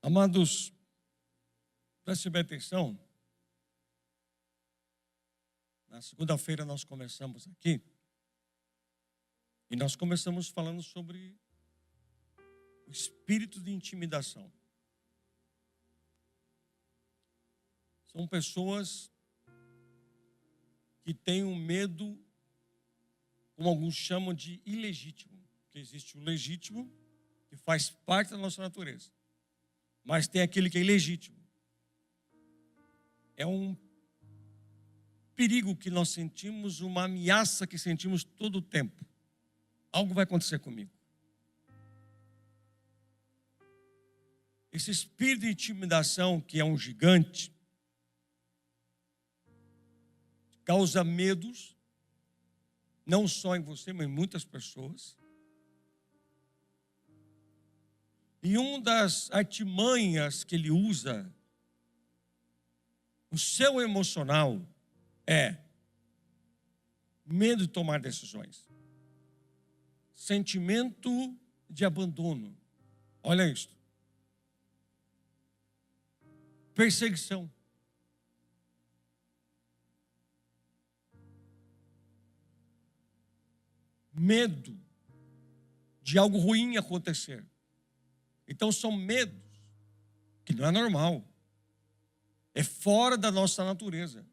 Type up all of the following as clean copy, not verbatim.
Amados, prestem bem atenção. Na segunda-feira nós começamos aqui e nós começamos falando sobre o espírito de intimidação. São pessoas que têm um medo, como alguns chamam de ilegítimo, porque existe o legítimo, que faz parte da nossa natureza, mas tem aquele que é ilegítimo. É um perigo que nós sentimos, uma ameaça que sentimos todo o tempo. Algo vai acontecer comigo. Esse espírito de intimidação, que é um gigante, causa medos, não só em você, mas em muitas pessoas. E uma das artimanhas que ele usa, o seu emocional, é medo de tomar decisões. Sentimento de abandono. Olha isso. Perseguição. Medo de algo ruim acontecer. Então são medos que não é normal. É fora da nossa natureza.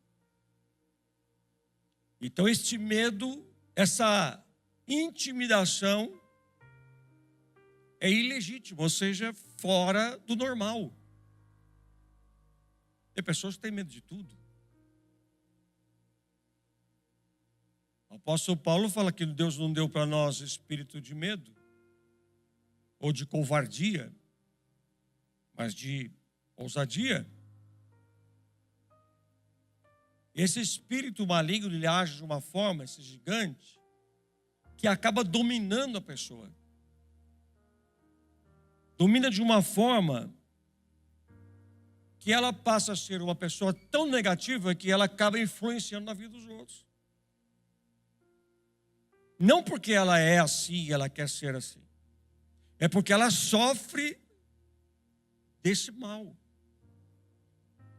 Então este medo, essa intimidação é ilegítimo, ou seja, fora do normal. Tem pessoas que têm medo de tudo. O apóstolo Paulo fala que Deus não deu para nós espírito de medo ou de covardia, mas de ousadia. Esse espírito maligno, ele age de uma forma, esse gigante, que acaba dominando a pessoa. Domina de uma forma que ela passa a ser uma pessoa tão negativa que ela acaba influenciando na vida dos outros. Não porque ela é assim, ela quer ser assim. É porque ela sofre desse mal.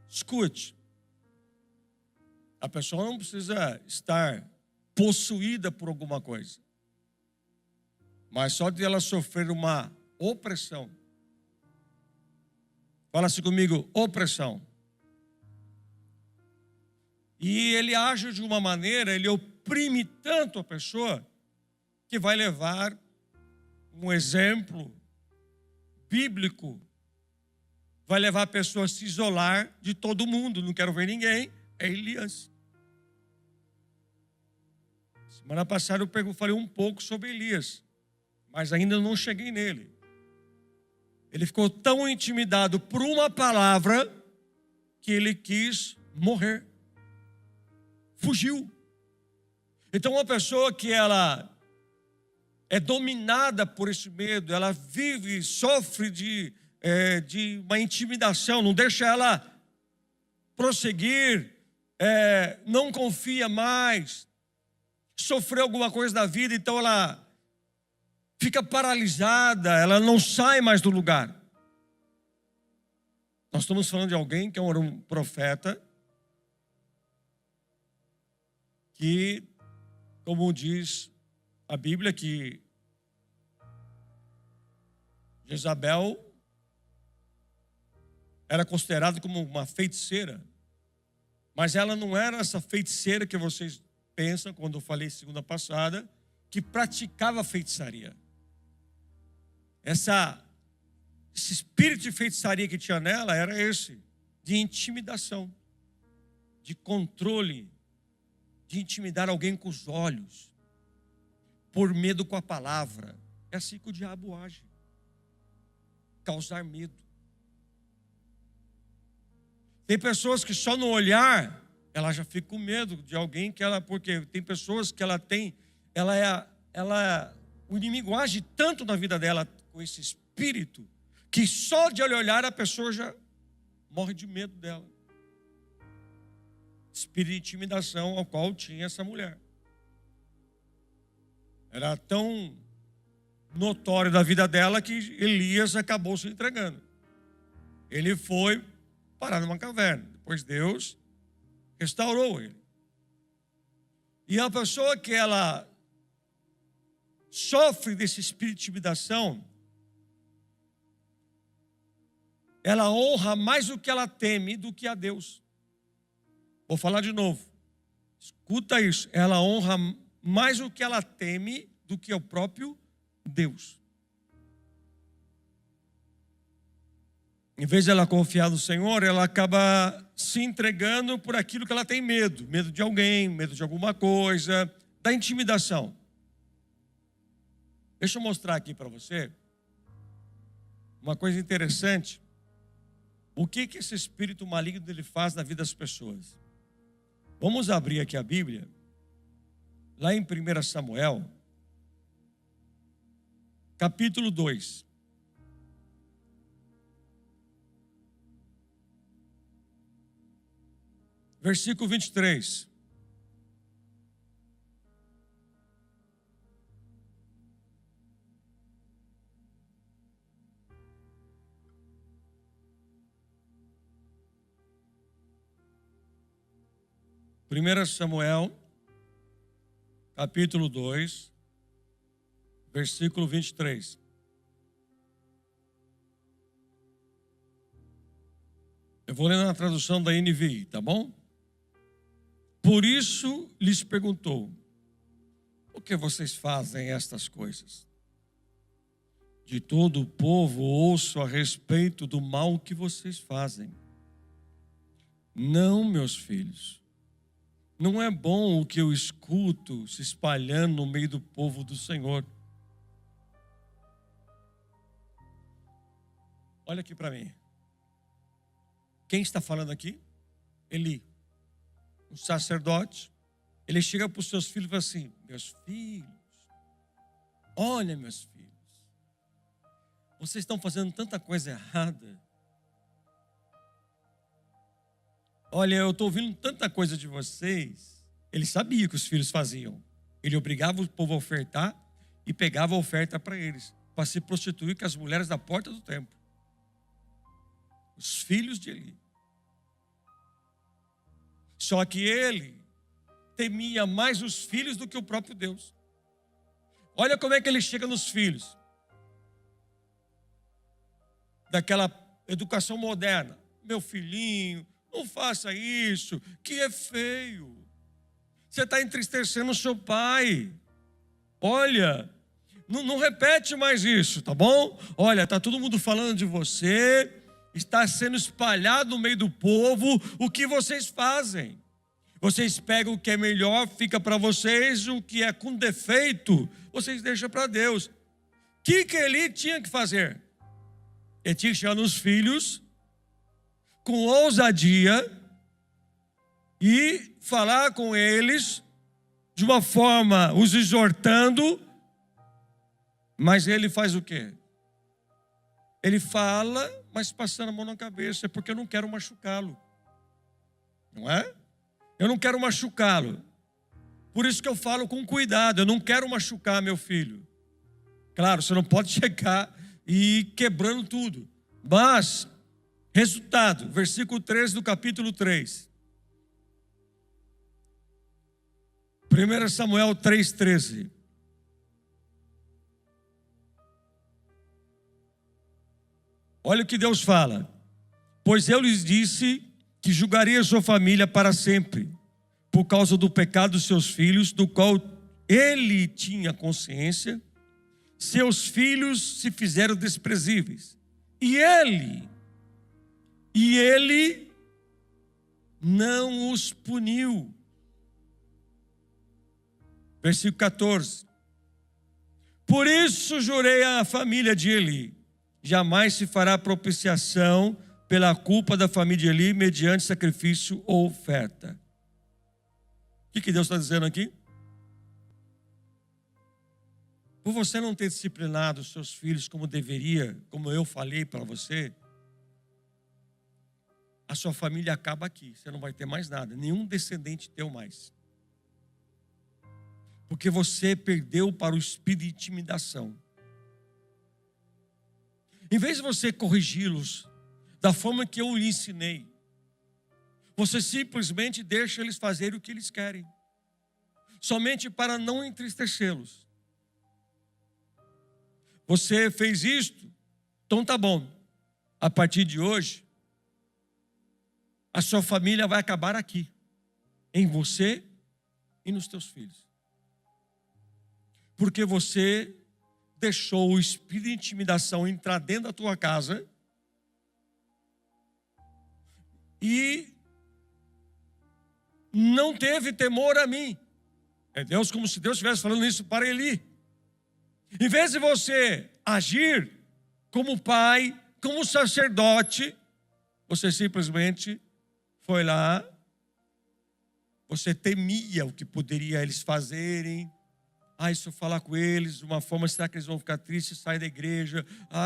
Escute. A pessoa não precisa estar possuída por alguma coisa. Mas só de ela sofrer uma opressão. Fala assim comigo, opressão. E ele age de uma maneira, ele oprime tanto a pessoa, que vai levar um exemplo bíblico, vai levar a pessoa a se isolar de todo mundo, não quero ver ninguém, é Elias. Semana passada eu falei um pouco sobre Elias, mas ainda não cheguei nele. Ele ficou tão intimidado por uma palavra que ele quis morrer. Fugiu. Então uma pessoa que ela é dominada por esse medo, ela vive, sofre de uma intimidação, não deixa ela prosseguir, não confia mais, sofreu alguma coisa da vida, então ela fica paralisada, ela não sai mais do lugar. Nós estamos falando de alguém que era um profeta, que, como diz a Bíblia, que Jezabel era considerada como uma feiticeira, mas ela não era essa feiticeira que vocês pensam, quando eu falei segunda passada, que praticava feitiçaria. Esse espírito de feitiçaria que tinha nela era esse, de intimidação, de controle, de intimidar alguém com os olhos, por medo com a palavra. É assim que o diabo age. Causar medo. Tem pessoas que só no olhar, ela já fica com medo de alguém que ela, porque tem pessoas que o inimigo age tanto na vida dela com esse espírito, que só de olhar a pessoa já morre de medo dela. Espírito de intimidação ao qual tinha essa mulher. Era tão notório da vida dela que Elias acabou se entregando. Ele foi parar numa caverna. Depois Deus restaurou ele. E a pessoa que ela sofre desse espírito de intimidação, ela honra mais o que ela teme do que a Deus. Vou falar de novo. Escuta isso. Ela honra mais o que ela teme do que o próprio Deus. Em vez de ela confiar no Senhor, ela acaba se entregando por aquilo que ela tem medo. Medo de alguém, medo de alguma coisa, da intimidação. Deixa eu mostrar aqui para você uma coisa interessante. O que esse espírito maligno ele faz na vida das pessoas? Vamos abrir aqui a Bíblia, lá em 1 Samuel, capítulo 2. Versículo 23. Primeira Samuel, capítulo 2, versículo 23. Eu vou ler na tradução da NVI, tá bom? Por isso lhes perguntou: por que vocês fazem estas coisas? De todo o povo ouço a respeito do mal que vocês fazem. Não, meus filhos, não é bom o que eu escuto se espalhando no meio do povo do Senhor. Olha aqui para mim. Quem está falando aqui? Eli, um sacerdote. Ele chega para os seus filhos e fala assim: meus filhos, olha, meus filhos, vocês estão fazendo tanta coisa errada. Olha, eu estou ouvindo tanta coisa de vocês. Ele sabia que os filhos faziam. Ele obrigava o povo a ofertar e pegava a oferta para eles, para se prostituir com as mulheres da porta do templo. Os filhos de Eli. Só que ele temia mais os filhos do que o próprio Deus. Olha como é que ele chega nos filhos. Daquela educação moderna. Meu filhinho, não faça isso, que é feio. Você está entristecendo o seu pai. Olha, não repete mais isso, tá bom? Olha, está todo mundo falando de você. Está sendo espalhado no meio do povo o que vocês fazem. Vocês pegam o que é melhor, fica para vocês. O que é com defeito, vocês deixam para Deus. O que ele tinha que fazer? Ele tinha que chegar nos filhos com ousadia e falar com eles de uma forma, os exortando. Mas ele faz o quê? Ele fala, mas passando a mão na cabeça, porque eu não quero machucá-lo. Não é? Eu não quero machucá-lo. Por isso que eu falo com cuidado. Eu não quero machucar meu filho. Claro, você não pode chegar e ir quebrando tudo. Mas, resultado, versículo 13 do capítulo 3. 1 Samuel 3,13. Olha o que Deus fala. Pois eu lhes disse que julgaria sua família para sempre, por causa do pecado dos seus filhos, do qual ele tinha consciência. Seus filhos se fizeram desprezíveis. E ele não os puniu. Versículo 14. Por isso jurei à família de Eli: jamais se fará propiciação pela culpa da família de Eli mediante sacrifício ou oferta. O que Deus está dizendo aqui? Por você não ter disciplinado os seus filhos como deveria, como eu falei para você, a sua família acaba aqui. Você não vai ter mais nada, nenhum descendente teu mais. Porque você perdeu para o espírito de intimidação. Em vez de você corrigi-los da forma que eu lhe ensinei. Você simplesmente deixa eles fazerem o que eles querem, somente para não entristecê-los. Você fez isto? Então tá bom. A partir de hoje, a sua família vai acabar aqui, em você e nos teus filhos. Porque você deixou o espírito de intimidação entrar dentro da tua casa e não teve temor a mim. É Deus, como se Deus estivesse falando isso para Eli. Em vez de você agir como pai, como sacerdote, você simplesmente foi lá, você temia o que poderia eles fazerem. Se eu falar com eles de uma forma, será que eles vão ficar tristes, sair da igreja?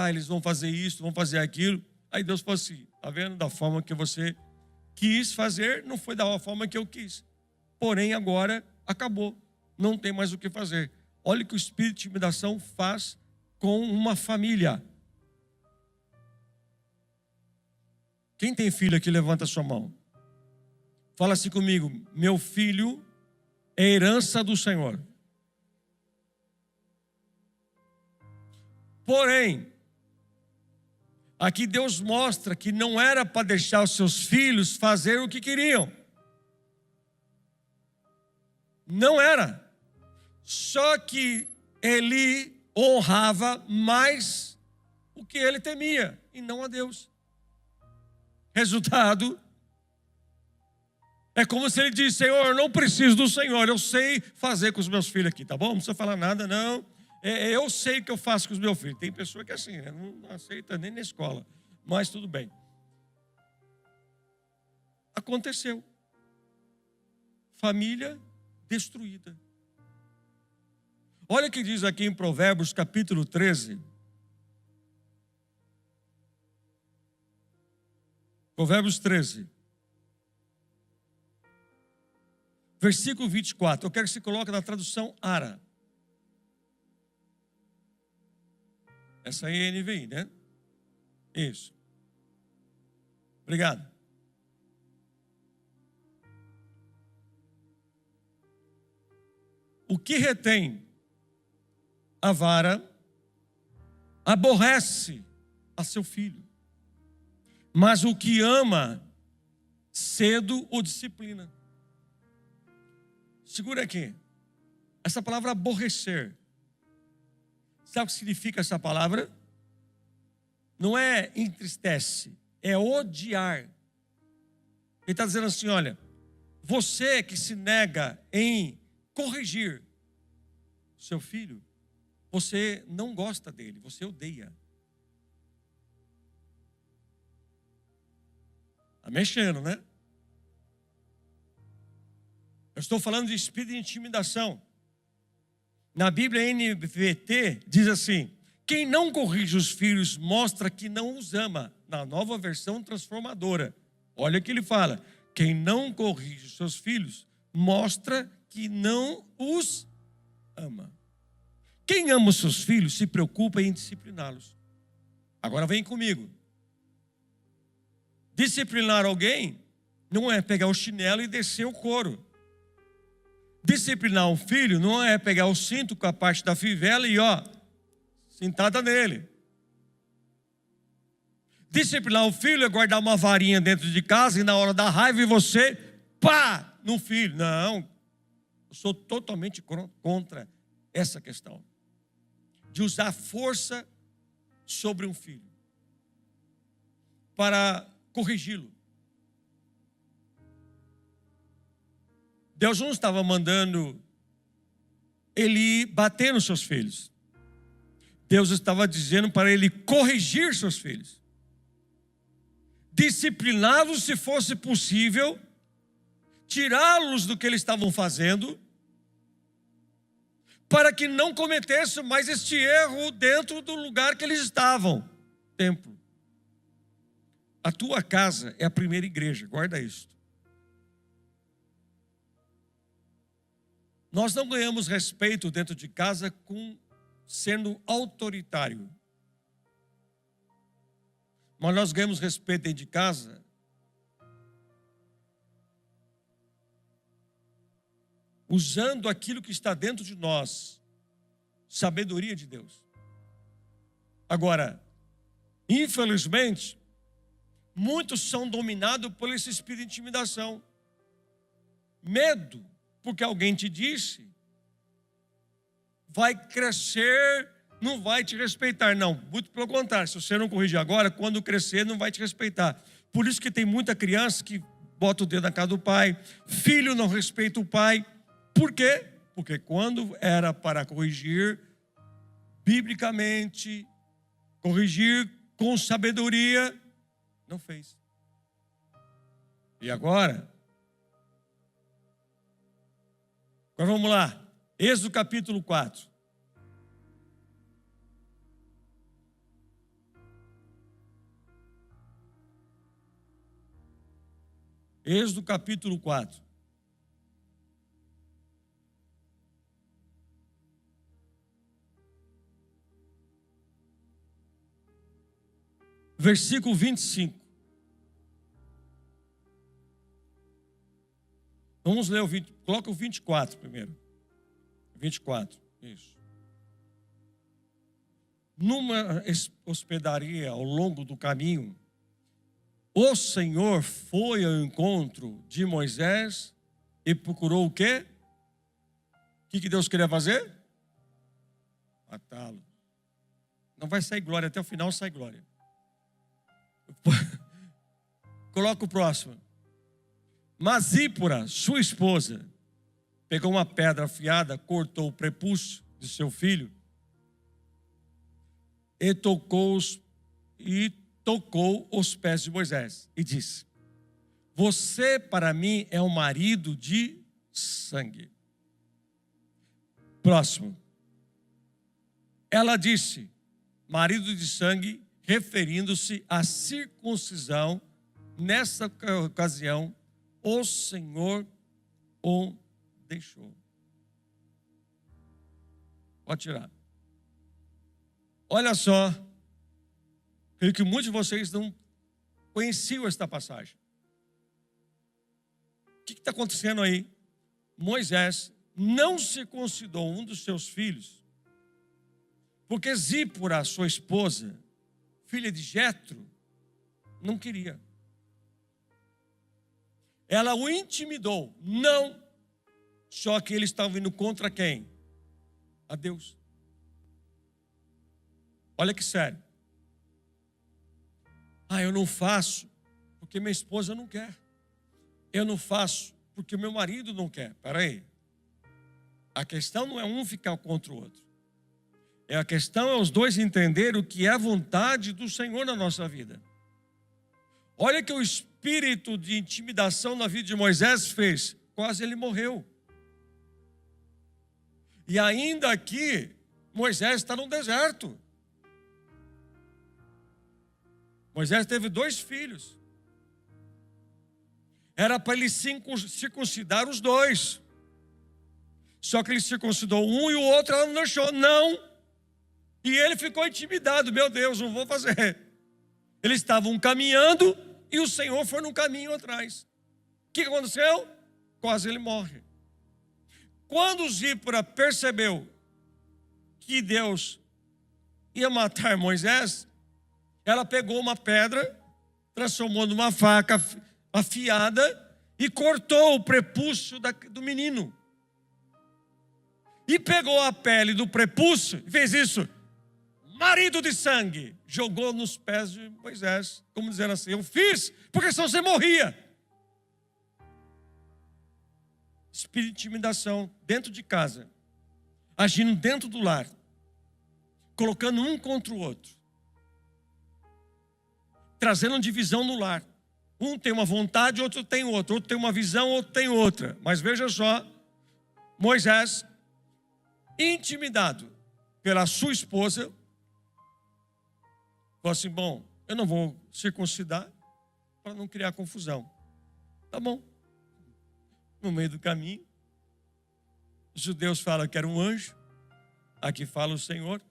Eles vão fazer isso, vão fazer aquilo. Aí Deus falou assim, está vendo? Da forma que você quis fazer, não foi da forma que eu quis. Porém, agora acabou, não tem mais o que fazer. Olha o que o espírito de intimidação faz com uma família. Quem tem filho aqui, levanta a sua mão. Fala assim comigo, meu filho é herança do Senhor. Porém, aqui Deus mostra que não era para deixar os seus filhos fazer o que queriam. Não era. Só que Eli honrava mais o que ele temia e não a Deus. Resultado, é como se ele disse, Senhor, eu não preciso do Senhor, eu sei fazer com os meus filhos aqui, tá bom? Não precisa falar nada, não. Eu sei o que eu faço com os meus filhos. Tem pessoa que é assim, né? Não aceita nem na escola, mas tudo bem. Aconteceu. Família destruída. Olha o que diz aqui em Provérbios capítulo 13. Provérbios 13. Versículo 24. Eu quero que você coloque na tradução Ara. Essa aí é a NVI, né? Isso. Obrigado. O que retém a vara aborrece a seu filho, mas o que ama cedo o disciplina. Segura aqui. Essa palavra aborrecer. Sabe o que significa essa palavra? Não é entristece, é odiar. Ele está dizendo assim, olha, você que se nega em corrigir seu filho, você não gosta dele, você odeia. Está mexendo, né? Eu estou falando de espírito de intimidação. Na Bíblia NVT diz assim, quem não corrige os filhos mostra que não os ama. Na nova versão transformadora. Olha o que ele fala. Quem não corrige os seus filhos mostra que não os ama. Quem ama os seus filhos se preocupa em discipliná-los. Agora vem comigo. Disciplinar alguém não é pegar o chinelo e descer o couro. Disciplinar um filho não é pegar o cinto com a parte da fivela e sentada nele. Disciplinar o filho é guardar uma varinha dentro de casa e na hora da raiva você, pá, no filho. Não, eu sou totalmente contra essa questão. De usar força sobre um filho para corrigi-lo. Deus não estava mandando ele bater nos seus filhos. Deus estava dizendo para ele corrigir seus filhos. Discipliná-los se fosse possível, tirá-los do que eles estavam fazendo, para que não cometessem mais este erro dentro do lugar que eles estavam, templo. A tua casa é a primeira igreja, guarda isso. Nós não ganhamos respeito dentro de casa com sendo autoritário. Mas nós ganhamos respeito dentro de casa usando aquilo que está dentro de nós, sabedoria de Deus. Agora, infelizmente, muitos são dominados por esse espírito de intimidação. Medo, porque alguém te disse, vai crescer, não vai te respeitar. Não, muito pelo contrário, se você não corrigir agora, quando crescer não vai te respeitar. Por isso que tem muita criança que bota o dedo na cara do pai, filho não respeita o pai. Por quê? Porque quando era para corrigir biblicamente, corrigir com sabedoria, não fez. E agora? Agora vamos lá. Êxodo capítulo 4. Êxodo capítulo 4. Versículo 25. Vamos ler o 20. Coloca o 24 primeiro. 24, isso. Numa hospedaria ao longo do caminho, o Senhor foi ao encontro de Moisés e procurou o quê? O que Deus queria fazer? Matá-lo. Não vai sair glória, até o final sai glória. Coloca o próximo. Mas Zípora, sua esposa, pegou uma pedra afiada, cortou o prepúcio de seu filho e tocou os pés de Moisés e disse: você para mim é um marido de sangue. Próximo. Ela disse: marido de sangue, referindo-se à circuncisão. Nessa ocasião, o Senhor o deixou. Pode tirar. Olha só, creio que muitos de vocês não conheciam esta passagem. O que está acontecendo aí? Moisés não circuncidou um dos seus filhos, porque Zípora, sua esposa, filha de Jetro, não queria. Ela o intimidou. Não. Só que ele estava indo contra quem? A Deus. Olha que sério. Eu não faço porque minha esposa não quer. Eu não faço porque meu marido não quer. Espera aí. A questão não é um ficar contra o outro. A questão é os dois entenderem o que é a vontade do Senhor na nossa vida. Olha que o espírito de intimidação na vida de Moisés fez. Quase ele morreu. E ainda aqui, Moisés está no deserto. Moisés teve 2 filhos. Era para ele circuncidar os 2. Só que ele circuncidou um e o outro ela não deixou. Não. E ele ficou intimidado. Meu Deus, não vou fazer. Eles estavam caminhando e o Senhor foi no caminho atrás. O que aconteceu? Quase ele morre. Quando Zípora percebeu que Deus ia matar Moisés, ela pegou uma pedra, transformou numa faca afiada e cortou o prepúcio do menino. E pegou a pele do prepúcio e fez isso. Marido de sangue, jogou nos pés de Moisés, como dizendo assim: eu fiz, porque senão você morria. Espírito de intimidação dentro de casa, agindo dentro do lar, colocando um contra o outro, trazendo divisão no lar. Um tem uma vontade, outro tem outra, outro tem uma visão, outro tem outra. Mas veja só, Moisés, intimidado pela sua esposa, falou assim: bom, eu não vou circuncidar para não criar confusão. Tá bom. No meio do caminho, os judeus falam que era um anjo, aqui fala o Senhor.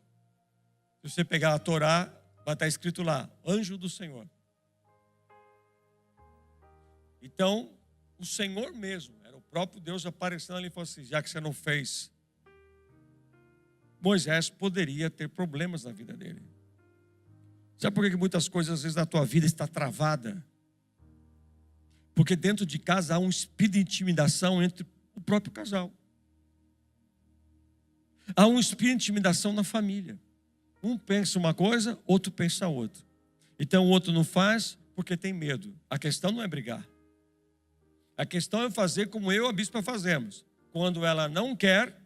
Se você pegar a Torá, Vai estar escrito lá, anjo do Senhor. Então, o Senhor mesmo, era o próprio Deus aparecendo ali e falou assim, já que você não fez, Moisés poderia ter problemas na vida dele. Sabe por que muitas coisas às vezes na tua vida está travada? Porque dentro de casa há um espírito de intimidação entre o próprio casal. Há um espírito de intimidação na família. Um pensa uma coisa, outro pensa outra. Então o outro não faz porque tem medo. A questão não é brigar. A questão é fazer como eu e a bispa fazemos. Quando ela não quer,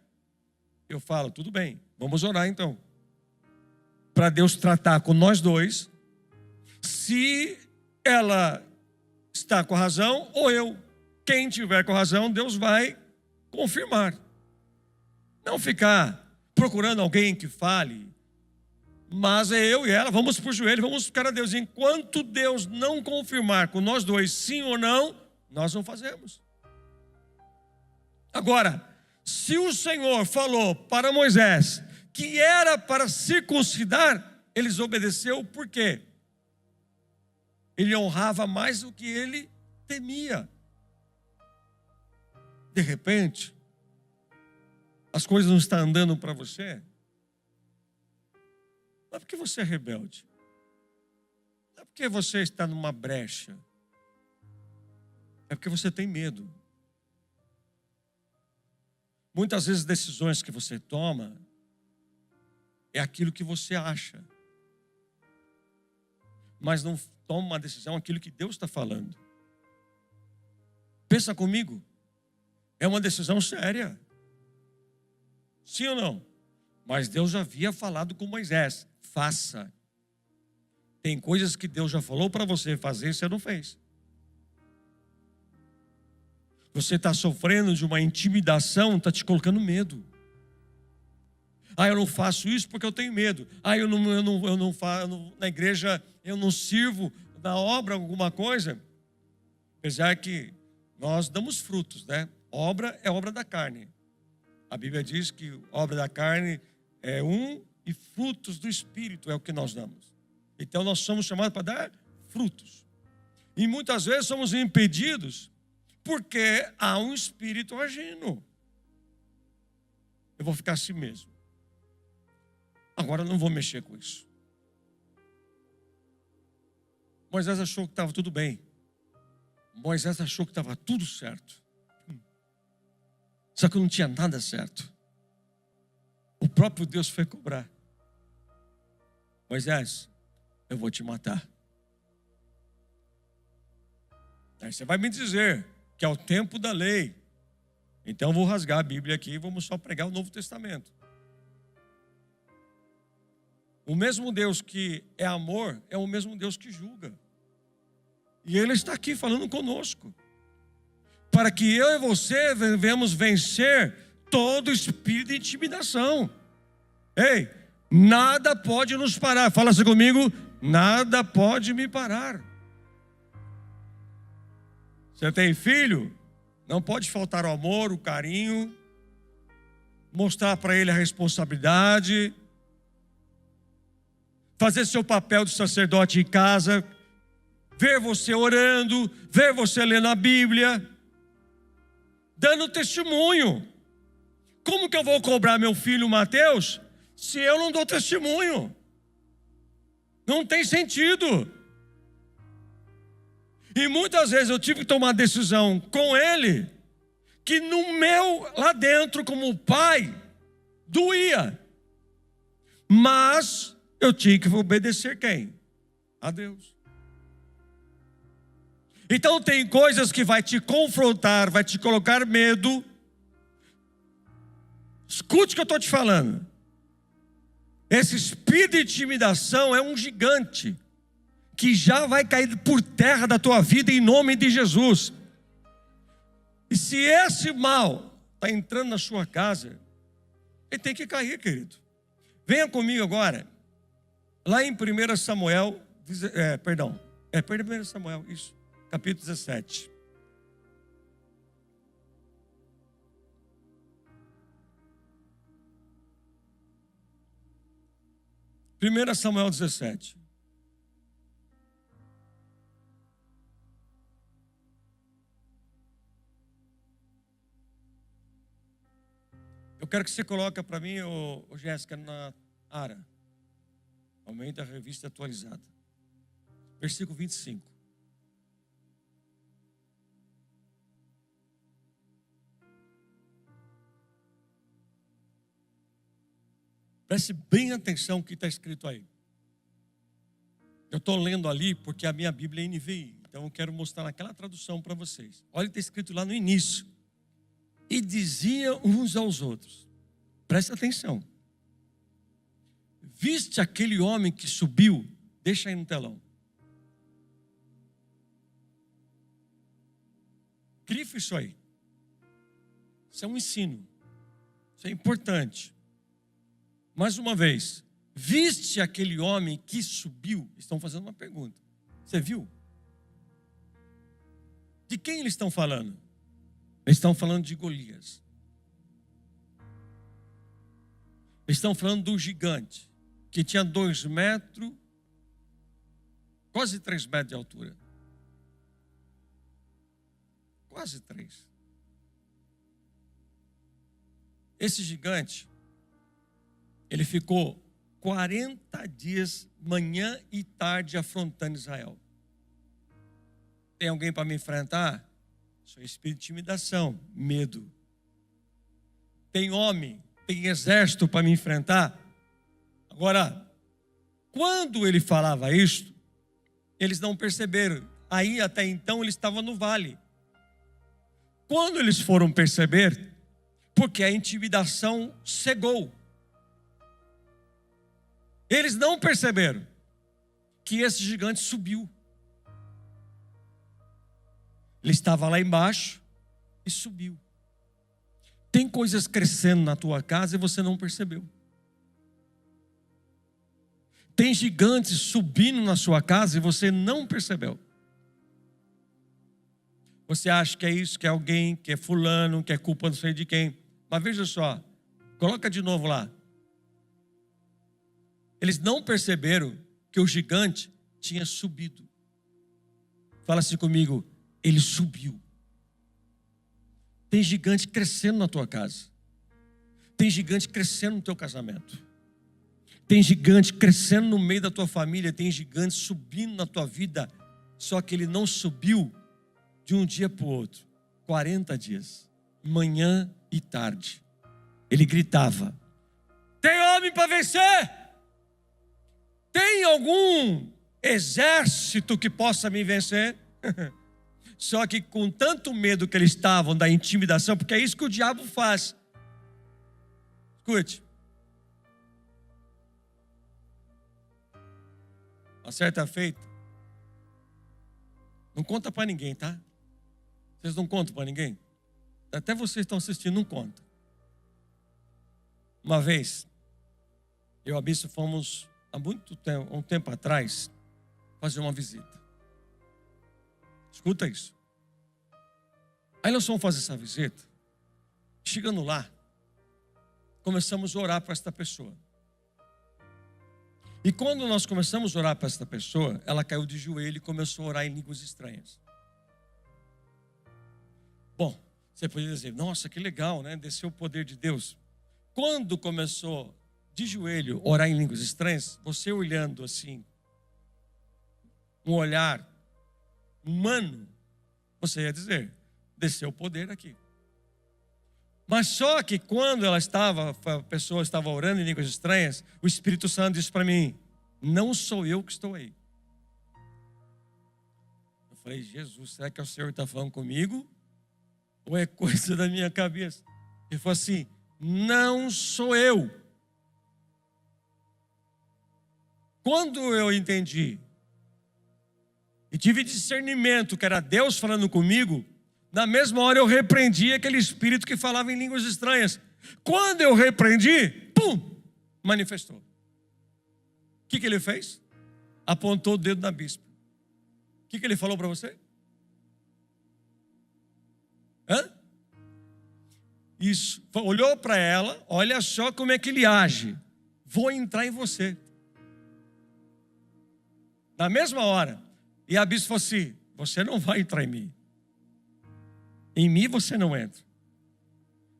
eu falo, tudo bem, vamos orar então. Para Deus tratar com nós dois. Se ela está com a razão ou eu. Quem tiver com a razão, Deus vai confirmar. Não ficar procurando alguém que fale. Mas é eu e ela, vamos para o joelho, vamos ficar a Deus. Enquanto Deus não confirmar com nós dois sim ou não, nós não fazemos. Agora, se o Senhor falou para Moisés que era para circuncidar, eles obedeceu por quê? Ele honrava mais do que ele temia. De repente, as coisas não estão andando para você. Não é porque você é rebelde. Não é porque você está numa brecha. É porque você tem medo. Muitas vezes decisões que você toma é aquilo que você acha. Mas não toma uma decisão aquilo que Deus está falando. Pensa comigo. É uma decisão séria. Sim ou não? Mas Deus já havia falado com Moisés. Faça. Tem coisas que Deus já falou para você fazer e você não fez. Você está sofrendo de uma intimidação, está te colocando medo. Ah, eu não faço isso porque eu tenho medo. Ah, eu não faço, na igreja eu não sirvo na obra alguma coisa. Apesar que nós damos frutos, né? Obra é obra da carne. A Bíblia diz que obra da carne é e frutos do Espírito é o que nós damos. Então nós somos chamados para dar frutos. E muitas vezes somos impedidos porque há um espírito agindo. Eu vou ficar assim mesmo. Agora eu não vou mexer com isso. Moisés achou que estava tudo bem. Moisés achou que estava tudo certo. Só que não tinha nada certo. O próprio Deus foi cobrar. Moisés, eu vou te matar. Aí você vai me dizer que é o tempo da lei. Então eu vou rasgar a Bíblia aqui e vamos só pregar o Novo Testamento. O mesmo Deus que é amor é o mesmo Deus que julga. E Ele está aqui falando conosco. Para que eu e você devemos vencer todo espírito de intimidação. Ei, nada pode nos parar. Fala assim comigo, nada pode me parar. Você tem filho? Não pode faltar o amor, o carinho, mostrar para ele a responsabilidade, fazer seu papel de sacerdote em casa, ver você orando, ver você lendo a Bíblia, dando testemunho. Como que eu vou cobrar meu filho Mateus se eu não dou testemunho? Não tem sentido. E muitas vezes eu tive que tomar decisão com ele, que no meu, lá dentro, como pai, doía. Mas eu tinha que obedecer quem? A Deus. Então tem coisas que vai te confrontar, vai te colocar medo. Escute o que eu estou te falando. Esse espírito de intimidação é um gigante que já vai cair por terra da tua vida em nome de Jesus. E se esse mal está entrando na sua casa, ele tem que cair, querido. Venha comigo agora, lá em 1 Samuel, 1 Samuel, isso, capítulo 17. Samuel 17. Eu quero que você coloque para mim, Jéssica, na Ara. Aumenta a revista atualizada. Versículo 25. Preste bem atenção no que está escrito aí. Eu estou lendo ali porque a minha Bíblia é NVI. Então eu quero mostrar naquela tradução para vocês. Olha o que está escrito lá no início. E diziam uns aos outros. Preste atenção. Viste aquele homem que subiu? Deixa aí no telão. Grifa isso aí. Isso é um ensino. Isso é importante. Mais uma vez. Viste aquele homem que subiu? Estão fazendo uma pergunta. Você viu? De quem eles estão falando? Eles estão falando de Golias. Eles estão falando do gigante, que tinha 2 metros, quase 3 metros de altura. Quase 3. Esse gigante, ele ficou 40 dias, manhã e tarde, afrontando Israel. Tem alguém para me enfrentar? Isso é espírito de intimidação, medo. Tem homem, tem exército para me enfrentar? Agora, quando ele falava isto, eles não perceberam. Aí, até então, ele estava no vale. Quando eles foram perceber, porque a intimidação cegou. Eles não perceberam que esse gigante subiu. Ele estava lá embaixo e subiu. Tem coisas crescendo na tua casa e você não percebeu. Tem gigantes subindo na sua casa e você não percebeu. Você acha que é isso, que é alguém, que é fulano, que é culpa não sei de quem. Mas veja só, coloca de novo lá. Eles não perceberam que o gigante tinha subido. Fala assim comigo, ele subiu. Tem gigante crescendo na tua casa. Tem gigante crescendo no teu casamento. Tem gigante crescendo no meio da tua família. Tem gigante subindo na tua vida. Só que ele não subiu de um dia para o outro. 40 dias. Manhã e tarde. Ele gritava. Tem homem para vencer? Tem algum exército que possa me vencer? Só que com tanto medo que eles estavam da intimidação, porque é isso que o diabo faz. Escute. Uma certa feita. Não conta para ninguém, tá? Vocês não contam para ninguém? Até vocês estão assistindo, não conta. Uma vez, eu e a Bispo fomos, há muito tempo, um tempo atrás, fazer uma visita. Escuta isso. Aí nós fomos fazer essa visita. Chegando lá, começamos a orar para esta pessoa. E quando nós começamos a orar para esta pessoa, ela caiu de joelho e começou a orar em línguas estranhas. Bom, você poderia dizer, nossa, que legal, né? Desceu o poder de Deus. Quando começou de joelho a orar em línguas estranhas, você olhando assim, um olhar humano, você ia dizer, desceu o poder aqui. Mas só que quando a pessoa estava orando em línguas estranhas, o Espírito Santo disse para mim, não sou eu que estou aí. Eu falei, Jesus, será que é o Senhor que está falando comigo? Ou é coisa da minha cabeça? Ele falou assim, não sou eu. Quando eu entendi e tive discernimento que era Deus falando comigo, na mesma hora eu repreendi aquele espírito que falava em línguas estranhas. Quando eu repreendi, pum, manifestou. O que ele fez? Apontou o dedo na bispa. O que ele falou para você? Hã? Isso. Olhou para ela, olha só como é que ele age. Vou entrar em você. Na mesma hora. E a bispa falou assim, você não vai entrar em mim. Em mim você não entra.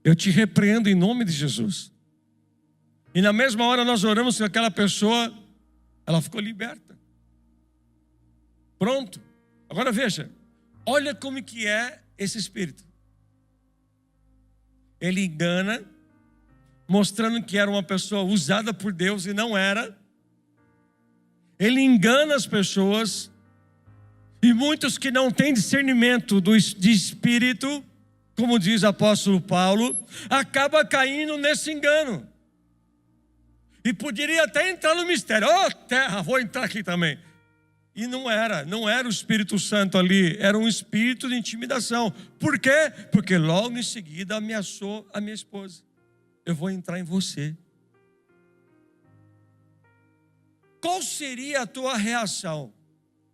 Eu te repreendo em nome de Jesus. E na mesma hora nós oramos com aquela pessoa, ela ficou liberta. Pronto. Agora veja, olha como que é esse espírito. Ele engana, mostrando que era uma pessoa usada por Deus e não era. Ele engana as pessoas. E muitos que não têm discernimento de espírito, como diz o apóstolo Paulo, acaba caindo nesse engano. E poderia até entrar no mistério. Oh, terra, vou entrar aqui também. E não era o Espírito Santo ali, era um espírito de intimidação. Por quê? Porque logo em seguida ameaçou a minha esposa. Eu vou entrar em você. Qual seria a tua reação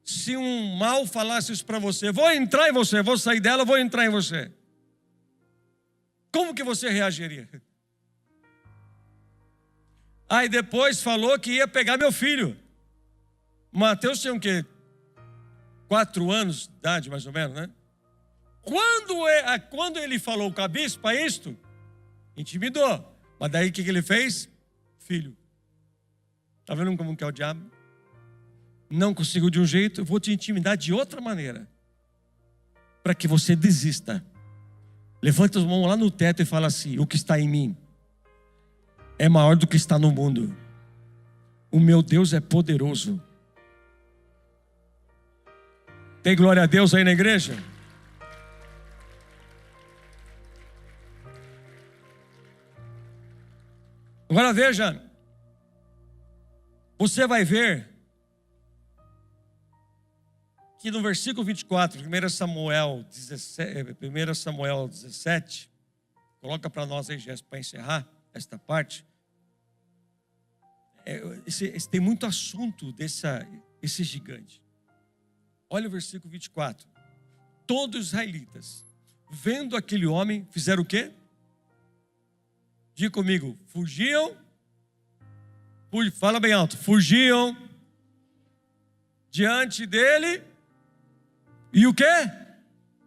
se um mal falasse isso para você? Vou entrar em você, vou sair dela, vou entrar em você. Como que você reagiria? Aí depois falou que ia pegar meu filho. Mateus tinha o quê? 4 anos de idade, mais ou menos, né? Quando ele falou com a bispa isto, intimidou. Mas daí o que ele fez? Filho. Está vendo como que é o diabo? Não conseguiu de um jeito, eu vou te intimidar de outra maneira. Para que você desista. Levanta as mãos lá no teto e fala assim: o que está em mim é maior do que está no mundo. O meu Deus é poderoso. Tem glória a Deus aí na igreja? Agora veja, você vai ver que no versículo 24, 1 Samuel 17, coloca para nós aí, Jéssica, para encerrar esta parte. Tem muito assunto esse gigante. Olha o versículo 24. Todos os israelitas, vendo aquele homem, fizeram o quê? Diga comigo, fugiam. Fala bem alto. Fugiam diante dele. E o quê?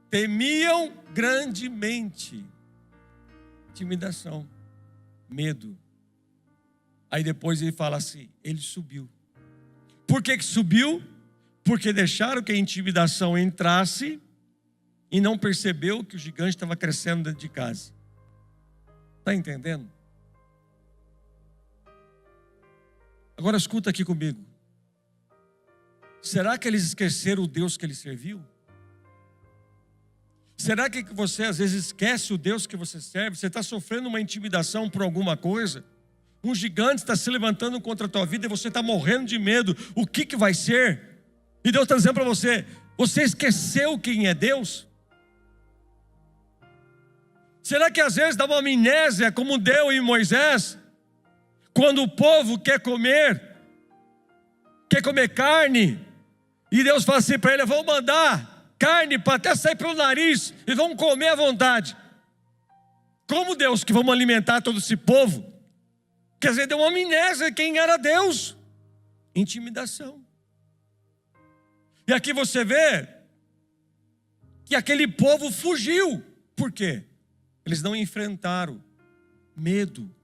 Temiam grandemente. Intimidação, medo. Aí depois ele fala assim, ele subiu. Por que subiu? Porque deixaram que a intimidação entrasse e não percebeu que o gigante estava crescendo dentro de casa. Está entendendo? Agora escuta aqui comigo. Será que eles esqueceram o Deus que eles serviam? Será que você às vezes esquece o Deus que você serve? Você está sofrendo uma intimidação por alguma coisa? Um gigante está se levantando contra a tua vida e você está morrendo de medo. O que vai ser? E Deus está dizendo para você, você esqueceu quem é Deus? Será que às vezes dá uma amnésia como deu em Moisés? Quando o povo quer comer carne, e Deus fala assim para ele, eu vou mandar carne para até sair pelo nariz, e vão comer à vontade. Como Deus que vamos alimentar todo esse povo? Quer dizer, deu uma amnésia de quem era Deus. Intimidação. E aqui você vê que aquele povo fugiu. Por quê? Eles não enfrentaram medo.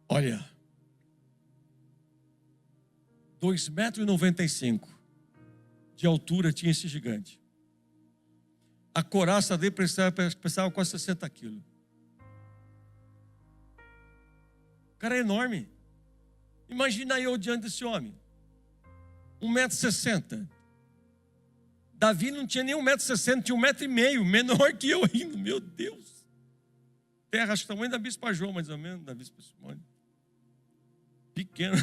Olha, 2,95 m de altura tinha esse gigante. A coraça dele pesava quase 60 quilos. O cara é enorme. Imagina eu diante desse homem. 1,60 m. Davi não tinha nem 1,60 m, tinha 1,5 m, menor que eu ainda, meu Deus. Terra, acho que o tamanho da Bispa João, mais ou menos, da Bispa Simone. Pequeno.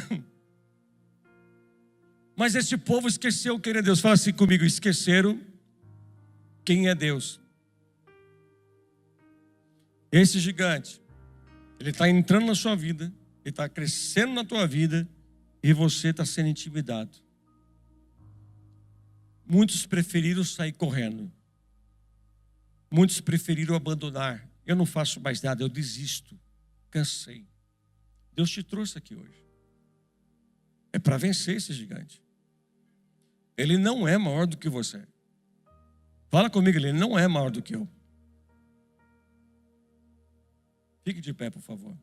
Mas esse povo esqueceu quem é Deus. Fala assim comigo, esqueceram quem é Deus. Esse gigante, ele está entrando na sua vida, ele está crescendo na tua vida, e você está sendo intimidado. Muitos preferiram sair correndo. Muitos preferiram abandonar. Eu não faço mais nada, eu desisto. Cansei. Deus te trouxe aqui hoje. É para vencer esse gigante. Ele não é maior do que você. Fala comigo, ele não é maior do que eu. Fique de pé, por favor.